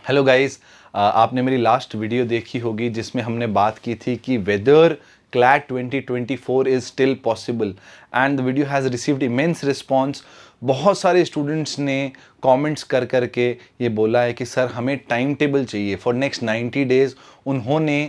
Hello guys, आपने मेरी last video देखी होगी जिसमें हमने बात की थी कि whether CLAT 2024 is still possible and the video has received immense response. बहुत सारे स्टूडेंट्स ने कमेंट्स कर करके ये बोला है कि सर हमें टाइम टेबल चाहिए फॉर नेक्स्ट 90 डेज़। उन्होंने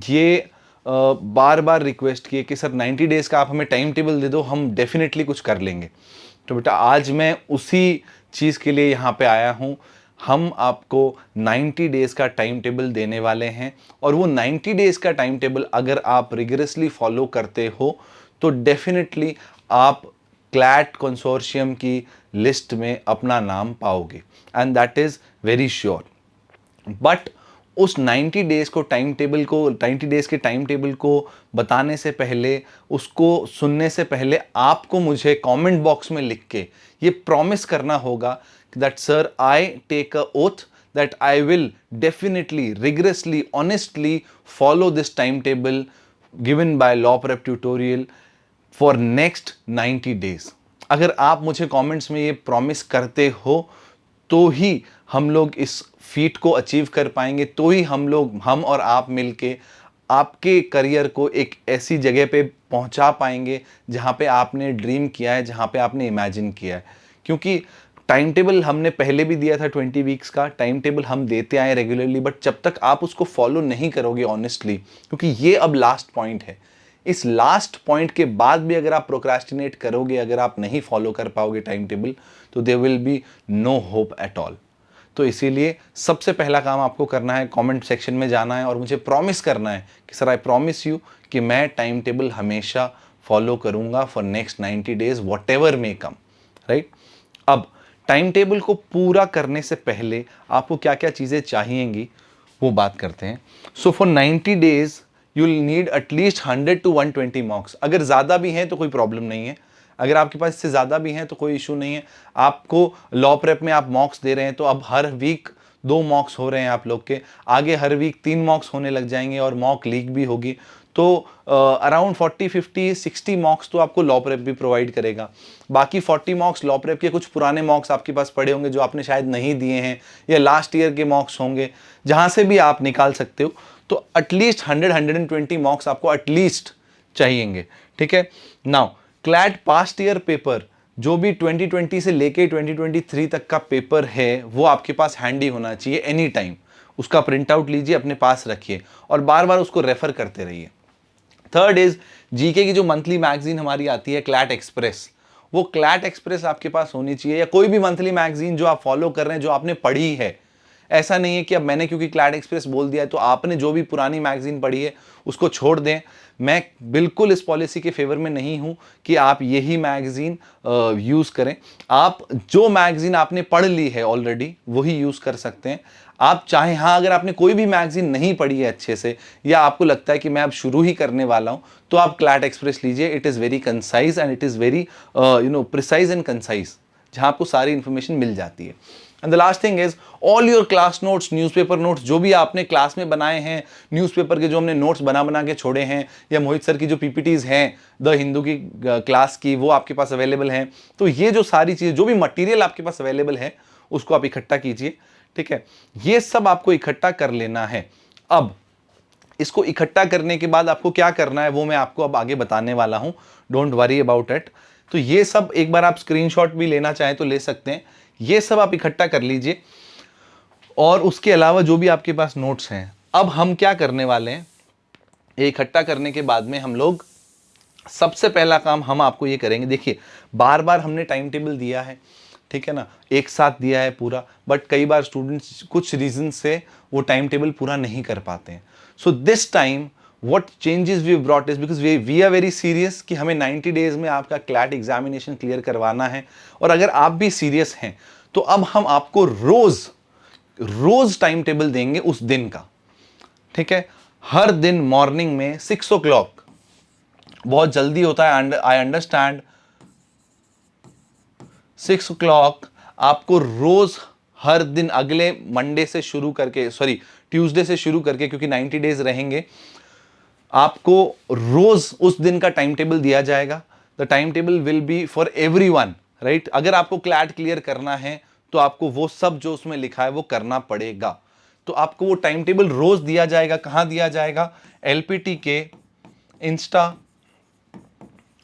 ये बार बार रिक्वेस्ट की है कि सर 90 डेज़ का आप हमें टाइम टेबल दे दो, हम डेफिनेटली कुछ कर लेंगे। तो बेटा आज मैं उसी चीज़ के लिए यहाँ पे आया हूँ। हम आपको 90 डेज़ का टाइम टेबल देने वाले हैं और वो 90 डेज़ का टाइम टेबल अगर आप रिगरसली फॉलो करते हो तो डेफिनेटली आप क्लैट कंसोर्शियम की लिस्ट में अपना नाम पाओगे and that is very sure. But उस 90 डेज़ को 90 डेज़ के टाइम टेबल को बताने से पहले, उसको सुनने से पहले आपको मुझे कमेंट बॉक्स में लिख के ये प्रॉमिस करना होगा that sir, I take a oath that I will definitely, rigorously, honestly follow this timetable given by Law Prep Tutorial for next 90 days। अगर आप मुझे कमेंट्स में ये प्रॉमिस करते हो तो ही हम लोग इस फीट को अचीव कर पाएंगे, तो ही हम और आप मिलके आपके करियर को एक ऐसी जगह पे पहुंचा पाएंगे जहां पे आपने ड्रीम किया है, जहां पे आपने इमेजिन किया है। क्योंकि टाइम टेबल हमने पहले भी दिया था, 20 वीक्स का टाइम टेबल हम देते आए रेगुलरली, बट जब तक आप उसको फॉलो नहीं करोगे ऑनेस्टली, क्योंकि ये अब लास्ट पॉइंट है, इस लास्ट पॉइंट के बाद भी अगर आप प्रोक्रास्टिनेट करोगे, अगर आप नहीं फॉलो कर पाओगे टाइम टेबल, तो there will be no hope at all. तो इसीलिए सबसे पहला काम आपको करना है, कमेंट सेक्शन में जाना है और मुझे प्रॉमिस करना है कि सर आई प्रॉमिस यू कि मैं टाइम टेबल हमेशा फॉलो करूंगा for next 90 days what ever may come, right. अब टाइम टेबल को पूरा करने से पहले आपको क्या क्या चीज़ें चाहिएंगी वो बात करते हैं। So for 90 days you will need at least 100 to 120 मॉक्स। अगर ज़्यादा भी हैं तो कोई प्रॉब्लम नहीं है, अगर आपके पास इससे ज़्यादा भी हैं तो कोई इशू नहीं है। आपको लॉ प्रेप में आप मॉक्स दे रहे हैं तो अब हर वीक 2 मॉक्स हो रहे हैं आप लोग के, आगे हर वीक 3 मॉक्स होने लग जाएंगे और मॉक लीक भी होगी, तो अराउंड 40, 50, 60 मॉक्स तो आपको लॉ प्रेप भी प्रोवाइड करेगा। बाकी 40 मॉक्स लॉ प्रेप के कुछ पुराने मॉक्स आपके पास पड़े होंगे जो आपने शायद नहीं दिए हैं, या लास्ट ईयर के मॉक्स होंगे, जहां से भी आप निकाल सकते हो। तो एटलीस्ट 100-120 मॉक्स आपको एटलीस्ट चाहिएंगे, ठीक है। Now CLAT past year paper जो भी 2020 से लेके 2023 तक का पेपर है वो आपके पास हैंडी होना चाहिए एनी टाइम। उसका प्रिंट आउट लीजिए, अपने पास रखिए और बार बार उसको रेफर करते रहिए। थर्ड इज जीके की जो मंथली मैगजीन हमारी आती है क्लैट एक्सप्रेस, वो क्लैट एक्सप्रेस आपके पास होनी चाहिए, या कोई भी मंथली मैगजीन जो आप फॉलो कर रहे हैं, जो आपने पढ़ी है। ऐसा नहीं है कि अब मैंने क्योंकि क्लैट एक्सप्रेस बोल दिया है तो आपने जो भी पुरानी मैगजीन पढ़ी है उसको छोड़ दें। मैं बिल्कुल इस पॉलिसी के फेवर में नहीं हूं कि आप यही मैगजीन यूज़ करें। आप जो मैगजीन आपने पढ़ ली है ऑलरेडी वही यूज़ कर सकते हैं। आप चाहे, हाँ, अगर आपने कोई भी मैगजीन नहीं पढ़ी है अच्छे से, या आपको लगता है कि मैं अब शुरू ही करने वाला हूं, तो आप क्लैट एक्सप्रेस लीजिए। It is very concise and it is very precise and concise, जहां आपको सारी इंफॉर्मेशन मिल जाती है। And the last thing is all your class notes, newspaper notes जो भी आपने क्लास में बनाए हैं, न्यूज़पेपर के जो हमने नोट्स बना के छोड़े हैं, या मोहित सर की जो पीपीटीज हैं द हिंदू की क्लास की, वो आपके पास अवेलेबल हैं। तो ये जो सारी चीज़ें, जो भी मटेरियल आपके पास अवेलेबल है, उसको आप इकट्ठा कीजिए, ठीक है। ये सब आपको इकट्ठा कर लेना है। अब इसको इकट्ठा करने के बाद आपको क्या करना है वो मैं आपको अब आगे बताने वाला हूं, डोंट वरी अबाउट इट। तो ये सब एक बार आप स्क्रीनशॉट भी लेना चाहें तो ले सकते हैं। ये सब आप इकट्ठा कर लीजिए और उसके अलावा जो भी आपके पास नोट्स हैं, अब हम क्या करने वाले हैं, ये इकट्ठा करने के बाद में हम लोग सबसे पहला काम हम आपको ये करेंगे। देखिए, बार बार हमने टाइम टेबल दिया है, ठीक है ना, एक साथ दिया है पूरा, बट कई बार स्टूडेंट्स कुछ रीजन से वो टाइम टेबल पूरा नहीं कर पाते हैं। So this time what changes we brought is because we are very serious कि हमें 90 डेज में आपका क्लैट एग्जामिनेशन क्लियर करवाना है। और अगर आप भी सीरियस हैं तो अब हम आपको रोज टाइम टेबल देंगे उस दिन का, ठीक है। हर दिन मॉर्निंग में 6 o'clock, बहुत जल्दी होता है, आई अंडरस्टैंड, 6 o'clock आपको रोज हर दिन अगले मंडे से शुरू करके, सॉरी ट्यूसडे से शुरू करके, क्योंकि 90 डेज रहेंगे, आपको रोज उस दिन का टाइम टेबल दिया जाएगा। The time table will be for everyone, right. अगर आपको क्लैट क्लियर करना है तो आपको वो सब जो उसमें लिखा है वो करना पड़ेगा। तो आपको वो टाइम टेबल रोज दिया जाएगा। कहां दिया जाएगा? एलपीटी के इंस्टा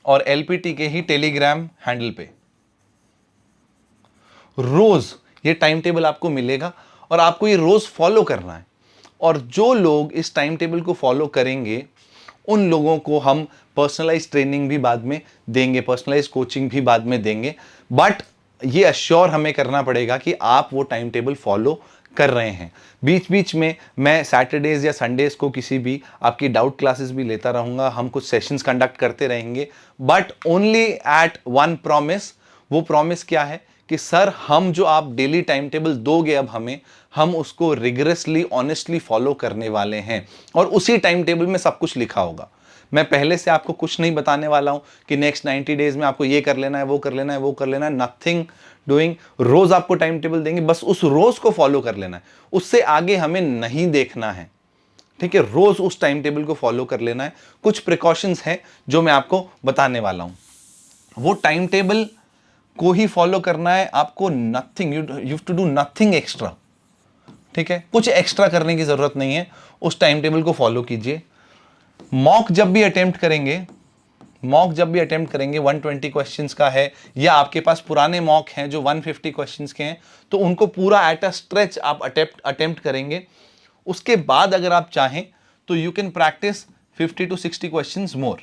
और एलपीटी के ही टेलीग्राम हैंडल पे रोज ये टाइम टेबल आपको मिलेगा और आपको ये रोज फॉलो करना है। और जो लोग इस टाइम टेबल को फॉलो करेंगे उन लोगों को हम पर्सनलाइज ट्रेनिंग भी बाद में देंगे, पर्सनलाइज कोचिंग भी बाद में देंगे। बट ये अश्योर हमें करना पड़ेगा कि आप वो टाइम टेबल फॉलो कर रहे हैं। बीच बीच में मैं सैटरडेज या संडेज को किसी भी आपकी डाउट क्लासेस भी लेता रहूंगा, हम कुछ सेशंस कंडक्ट करते रहेंगे, but only at one promise. वो प्रॉमिस क्या है कि सर हम जो आप डेली टाइम टेबल दोगे अब हमें, हम उसको रिगरसली ऑनेस्टली फॉलो करने वाले हैं और उसी टाइम टेबल में सब कुछ लिखा होगा। मैं पहले से आपको कुछ नहीं बताने वाला हूं कि नेक्स्ट 90 डेज में आपको ये कर लेना है, वो कर लेना है, वो कर लेना है। Nothing doing. रोज आपको टाइम टेबल देंगे, बस उस रोज को फॉलो कर लेना है, उससे आगे हमें नहीं देखना है। ठीक है, रोज उस टाइम टेबल को फॉलो कर लेना है। कुछ प्रिकॉशंस हैं जो मैं आपको बताने वाला हूं। वो टाइम टेबल को ही फॉलो करना है आपको। Nothing, you to do nothing extra. ठीक है, कुछ एक्स्ट्रा करने की जरूरत नहीं है, उस टाइम टेबल को फॉलो कीजिए। मॉक जब भी अटेम्प्ट करेंगे 120 क्वेश्चंस का है या आपके पास पुराने मॉक हैं जो 150 क्वेश्चंस के हैं, तो उनको पूरा एट अ स्ट्रेच आप अटेम्प्ट करेंगे। उसके बाद अगर आप चाहें तो you can practice 50 to 60 questions मोर।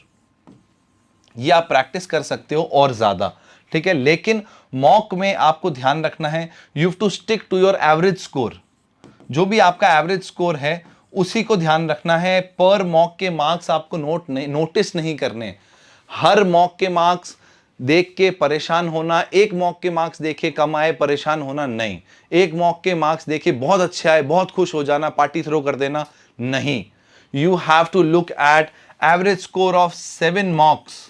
ये आप प्रैक्टिस कर सकते हो और ज्यादा। ठीक है, लेकिन मॉक में आपको ध्यान रखना है, you have to stick to your average score. जो भी आपका एवरेज स्कोर है उसी को ध्यान रखना है। पर मॉक के मार्क्स आपको नोटिस नहीं करने। हर मॉक के मार्क्स देख के परेशान होना, एक मॉक के मार्क्स देखे कम आए परेशान होना नहीं। एक मॉक के मार्क्स देखे बहुत अच्छे आए बहुत खुश हो जाना, पार्टी थ्रो कर देना नहीं। You have to look at average score of 7 mocks.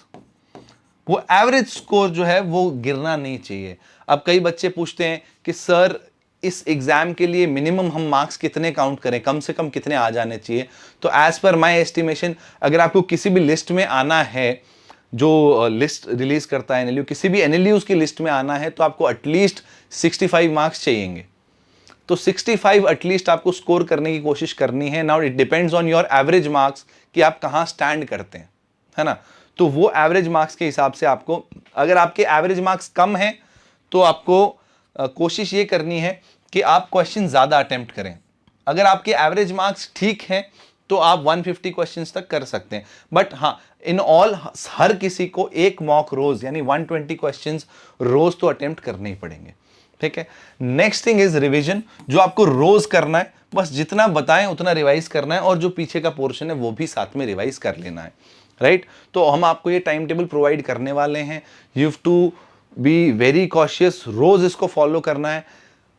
वो एवरेज स्कोर जो है वो गिरना नहीं चाहिए। अब कई बच्चे पूछते हैं कि सर इस एग्जाम के लिए मिनिमम हम मार्क्स कितने काउंट करें, कम से कम कितने आ जाने चाहिए? तो एज पर माय एस्टिमेशन, अगर आपको किसी भी लिस्ट में आना है, जो लिस्ट रिलीज करता है एनएलयू, किसी भी एनएलयू की लिस्ट में आना है, तो आपको एटलीस्ट 65 मार्क्स चाहिएंगे। तो 65 एटलीस्ट आपको स्कोर करने की कोशिश करनी है। Now it depends on your average marks कि आप कहां स्टैंड करते हैं, है ना। तो वो एवरेज मार्क्स के हिसाब से आपको, अगर आपके एवरेज मार्क्स कम हैं तो आपको कोशिश ये करनी है कि आप क्वेश्चन ज्यादा अटेम्प्ट करें। अगर आपके एवरेज मार्क्स ठीक हैं तो आप 150 क्वेश्चंस तक कर सकते हैं। बट हाँ, इन ऑल हर किसी को एक मॉक रोज यानी 120 क्वेश्चंस रोज तो अटेम्प्ट करने ही पड़ेंगे। ठीक है, नेक्स्ट थिंग इज रिवीजन, जो आपको रोज करना है। बस जितना बताएं उतना रिवाइज करना है और जो पीछे का पोर्शन है वो भी साथ में रिवाइज कर लेना है। राइट, तो हम आपको ये टाइम टेबल प्रोवाइड करने वाले हैं। You have to be very cautious, रोज इसको फॉलो करना है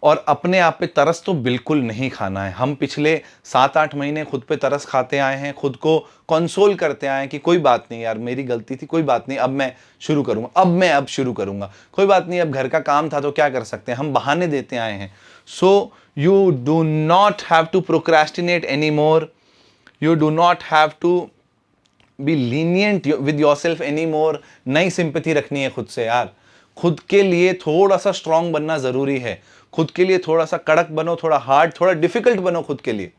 और अपने आप पे तरस तो बिल्कुल नहीं खाना है। हम पिछले 7-8 महीने खुद पे तरस खाते आए हैं, खुद को कंसोल करते आए हैं कि कोई बात नहीं यार, मेरी गलती थी, कोई बात नहीं, अब मैं शुरू करूंगा, अब शुरू करूंगा, कोई बात नहीं, अब घर का काम था तो क्या कर सकते हैं, हम बहाने देते आए हैं। So you do not have to procrastinate any more, you do not have to be lenient with yourself any more. नई सिंपैथी रखनी है खुद से यार। खुद के लिए थोड़ा सा स्ट्रांग बनना जरूरी है। खुद के लिए थोड़ा सा कड़क बनो, थोड़ा हार्ड, थोड़ा डिफिकल्ट बनो खुद के लिए।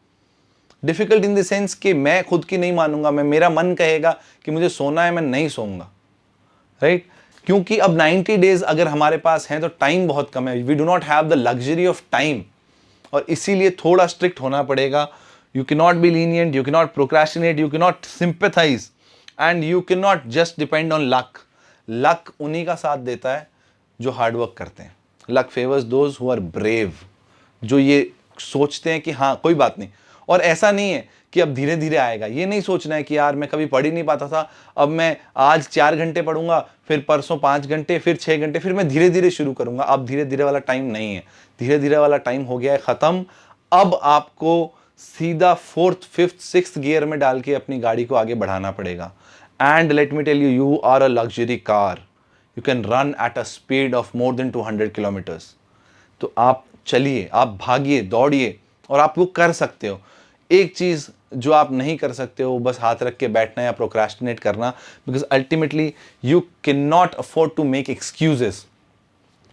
डिफिकल्ट इन द सेंस कि मैं खुद की नहीं मानूंगा, मेरा मन कहेगा कि मुझे सोना है, मैं नहीं सोऊंगा। राइट, क्योंकि अब 90 डेज अगर हमारे पास हैं तो टाइम बहुत कम है। We do not have the luxury of time और इसीलिए थोड़ा स्ट्रिक्ट होना पड़ेगा। You can not be lenient, you can not procrastinate, you can not sympathise and you can not just depend on luck. Luck उन्हीं का साथ देता है जो हार्डवर्क करते हैं। Luck favours those who are brave, जो ये सोचते हैं कि हाँ कोई बात नहीं। और ऐसा नहीं है कि अब धीरे धीरे आएगा, ये नहीं सोचना है कि यार मैं कभी पढ़ ही नहीं पाता था, अब मैं आज 4 घंटे पढ़ूंगा, फिर परसों 5 घंटे, फिर 6 घंटे, फिर मैं धीरे धीरे शुरू करूंगा। अब धीरे धीरे वाला टाइम नहीं है, धीरे धीरे वाला टाइम हो गया है खत्म। अब आपको सीधा 4th, 5th, 6th गियर में डाल के अपनी गाड़ी को आगे बढ़ाना पड़ेगा। And let me tell you, you are a luxury car, you can run at a speed of more than 200 kilometres. तो आप चलिए, आप भागिए, दौड़िए और आप वो कर सकते हो। एक चीज जो आप नहीं कर सकते हो बस हाथ रख के बैठना या प्रोक्रेस्टिनेट करना, because ultimately you can not afford to make excuses.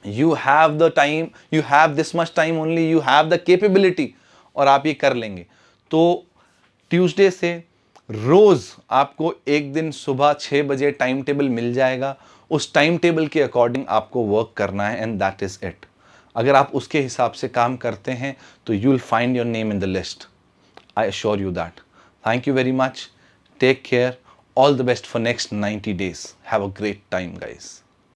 You have the time, you have this much time only, you have the capability और आप ये कर लेंगे। तो ट्यूसडे से रोज़ आपको एक दिन सुबह 6 बजे टाइम टेबल मिल जाएगा। उस टाइम टेबल के अकॉर्डिंग आपको वर्क करना है एंड दैट इज़ इट। अगर आप उसके हिसाब से काम करते हैं तो you will find your name in the list. I assure you that. Thank you very much. Take care. All the best for next 90 days. Have a great time, guys.